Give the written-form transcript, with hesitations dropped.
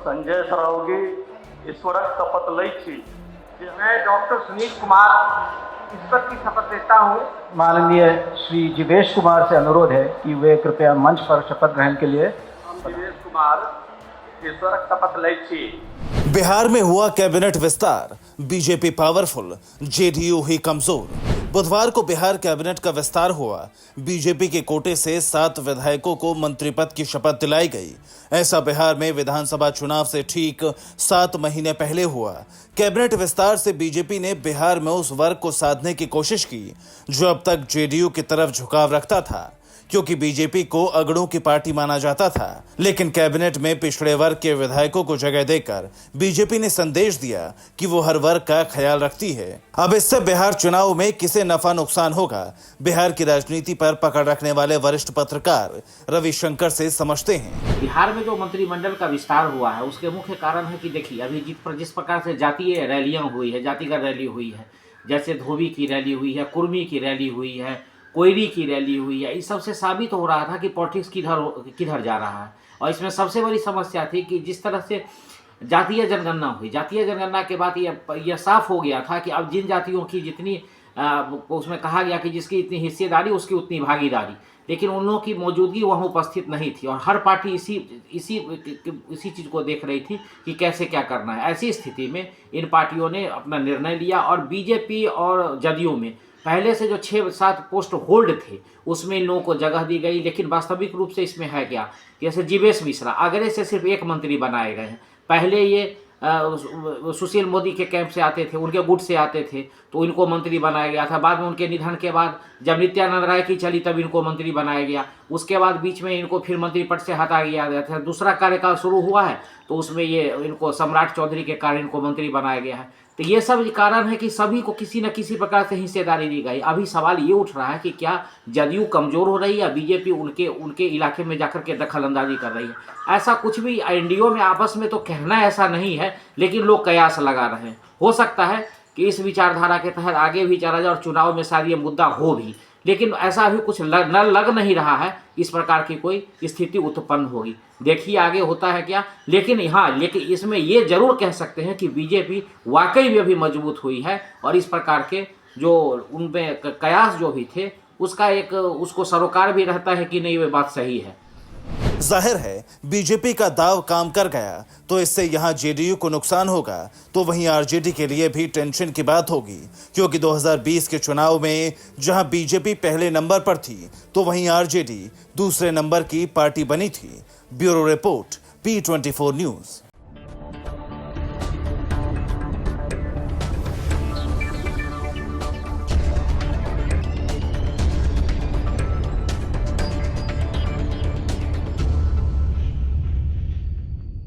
संजय सरावगी ईश्वरक शपथ लैछि। मैं डॉक्टर सुनील कुमार ईश्वर की शपथ लेता हूँ। माननीय श्री जीवेश कुमार से अनुरोध है कि वे कृपया मंच पर शपथ ग्रहण के लिए। जीवेश कुमार ईश्वरक शपथ लैछि। बिहार में हुआ कैबिनेट विस्तार, बीजेपी पावरफुल, जेडीयू ही कमजोर। बुधवार को बिहार कैबिनेट का विस्तार हुआ। बीजेपी के कोटे से 7 विधायकों को मंत्री पद की शपथ दिलाई गई। ऐसा बिहार में विधानसभा चुनाव से ठीक 7 महीने पहले हुआ। कैबिनेट विस्तार से बीजेपी ने बिहार में उस वर्ग को साधने की कोशिश की जो अब तक जेडीयू की तरफ झुकाव रखता था, क्योंकि बीजेपी को अगड़ों की पार्टी माना जाता था। लेकिन कैबिनेट में पिछड़े वर्ग के विधायकों को जगह देकर बीजेपी ने संदेश दिया कि वो हर वर्ग का ख्याल रखती है। अब इससे बिहार चुनाव में किसे नफा नुकसान होगा, बिहार की राजनीति पर पकड़ रखने वाले वरिष्ठ पत्रकार रविशंकर से समझते हैं। बिहार में जो मंत्रिमंडल का विस्तार हुआ है उसके मुख्य कारण है कि देखिए अभी जिस प्रकार से जातीय रैलियां हुई है, जातिगत रैली हुई है, जैसे धोबी की रैली हुई है, कुर्मी की रैली हुई है, कोयरी की रैली हुई है, इस सबसे साबित हो रहा था कि पॉलिटिक्स किधर जा रहा है। और इसमें सबसे बड़ी समस्या थी कि जिस तरह से जातीय जनगणना हुई, जातीय जनगणना के बाद यह साफ हो गया था कि अब जिन जातियों की जितनी उसमें कहा गया कि जिसकी इतनी हिस्सेदारी उसकी उतनी भागीदारी, लेकिन उन लोगों की मौजूदगी वहाँ उपस्थित नहीं थी और हर पार्टी इसी चीज़ को देख रही थी कि कैसे क्या करना है। ऐसी स्थिति में इन पार्टियों ने अपना निर्णय लिया और बीजेपी और जदयू में पहले से जो 6-7 पोस्ट होल्ड थे उसमें इन लोगों को जगह दी गई। लेकिन वास्तविक रूप से इसमें है क्या, जैसे जीवेश मिश्रा आगरे से सिर्फ 1 मंत्री बनाए गए हैं। पहले ये सुशील मोदी के कैंप से आते थे, उनके गुट से आते थे, तो इनको मंत्री बनाया गया था। बाद में उनके निधन के बाद जब नित्यानंद राय की चली तब इनको मंत्री बनाया गया। उसके बाद बीच में इनको फिर मंत्री पद से हटा गया था। दूसरा कार्यकाल शुरू हुआ है तो उसमें ये इनको सम्राट चौधरी के कारण इनको मंत्री बनाया गया है। तो ये सब कारण है कि सभी को किसी न किसी प्रकार से हिस्सेदारी दी गई। अभी सवाल ये उठ रहा है कि क्या जदयू कमज़ोर हो रही है या बीजेपी उनके इलाके में जाकर के दखल अंदाजी कर रही है। ऐसा कुछ भी एनडीओ में आपस में तो कहना ऐसा नहीं है, लेकिन लोग कयास लगा रहे हैं। हो सकता है कि इस विचारधारा के तहत आगे भी चला जाए और चुनाव में शायद ये मुद्दा हो भी, लेकिन ऐसा अभी कुछ लग नहीं रहा है इस प्रकार की कोई स्थिति उत्पन्न होगी। देखिए आगे होता है क्या। लेकिन इसमें ये जरूर कह सकते हैं कि बीजेपी वाकई में भी मजबूत हुई है और इस प्रकार के जो उनमें कयास जो भी थे उसको सरोकार भी रहता है कि नहीं वे बात सही है। जाहिर है बीजेपी का दाव काम कर गया तो इससे यहां जेडीयू को नुकसान होगा, तो वहीं आरजेडी के लिए भी टेंशन की बात होगी, क्योंकि 2020 के चुनाव में जहां बीजेपी पहले नंबर पर थी तो वहीं आरजेडी दूसरे नंबर की पार्टी बनी थी। Bureau report, P24 news.